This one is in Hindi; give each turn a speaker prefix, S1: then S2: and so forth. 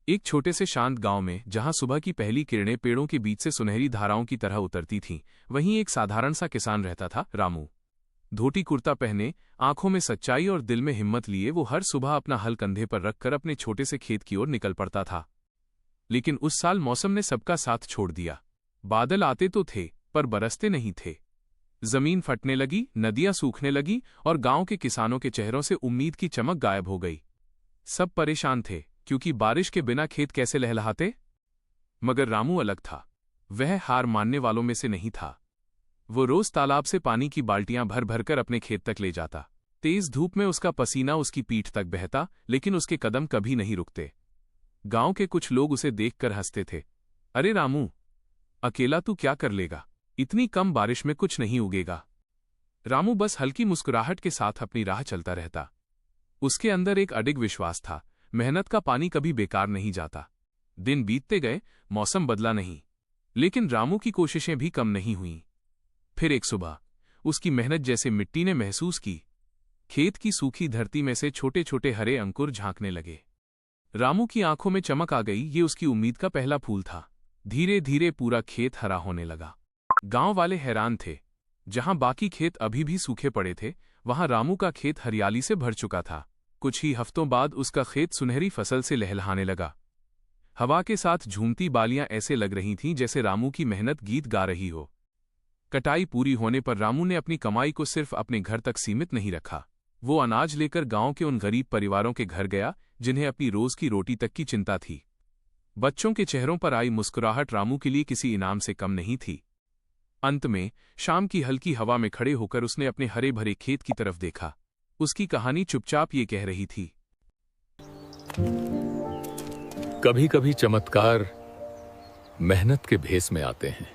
S1: एक छोटे से शांत गांव में जहां सुबह की पहली किरणें पेड़ों के बीच से सुनहरी धाराओं की तरह उतरती थीं, वहीं एक साधारण सा किसान रहता था, रामू। धोती कुर्ता पहने, आंखों में सच्चाई और दिल में हिम्मत लिए वो हर सुबह अपना हल कंधे पर रखकर अपने छोटे से खेत की ओर निकल पड़ता था। लेकिन उस साल मौसम ने सबका साथ छोड़ दिया। बादल आते तो थे, पर बरसते नहीं थे। जमीन फटने लगी, नदियां सूखने लगी और गांव के किसानों के चेहरों से उम्मीद की चमक गायब हो गई। सब परेशान थे, क्योंकि बारिश के बिना खेत कैसे लहलहाते। मगर रामू अलग था। वह हार मानने वालों में से नहीं था। वो रोज तालाब से पानी की बाल्टियां भर भर कर अपने खेत तक ले जाता। तेज धूप में उसका पसीना उसकी पीठ तक बहता, लेकिन उसके कदम कभी नहीं रुकते। गांव के कुछ लोग उसे देखकर हंसते थे। अरे रामू, अकेला तू क्या कर लेगा? इतनी कम बारिश में कुछ नहीं उगेगा। रामू बस हल्की मुस्कुराहट के साथ अपनी राह चलता रहता। उसके अंदर एक अडिग विश्वास था, मेहनत का पानी कभी बेकार नहीं जाता। दिन बीतते गए, मौसम बदला नहीं, लेकिन रामू की कोशिशें भी कम नहीं हुईं। फिर एक सुबह उसकी मेहनत जैसे मिट्टी ने महसूस की। खेत की सूखी धरती में से छोटे छोटे हरे अंकुर झांकने लगे। रामू की आंखों में चमक आ गई। ये उसकी उम्मीद का पहला फूल था। धीरे धीरे पूरा खेत हरा होने लगा। गांव वाले हैरान थे। जहां बाकी खेत अभी भी सूखे पड़े थे, वहां रामू का खेत हरियाली से भर चुका था। कुछ ही हफ्तों बाद उसका खेत सुनहरी फसल से लहलहाने लगा। हवा के साथ झूमती बालियां ऐसे लग रही थीं जैसे रामू की मेहनत गीत गा रही हो। कटाई पूरी होने पर रामू ने अपनी कमाई को सिर्फ अपने घर तक सीमित नहीं रखा। वो अनाज लेकर गांव के उन गरीब परिवारों के घर गया जिन्हें अपनी रोज की रोटी तक की चिंता थी। बच्चों के चेहरों पर आई मुस्कुराहट रामू के लिए किसी इनाम से कम नहीं थी। अंत में शाम की हल्की हवा में खड़े होकर उसने अपने हरे भरे खेत की तरफ देखा। उसकी कहानी चुपचाप ये कह रही थी,
S2: कभी कभी चमत्कार मेहनत के भेस में आते हैं।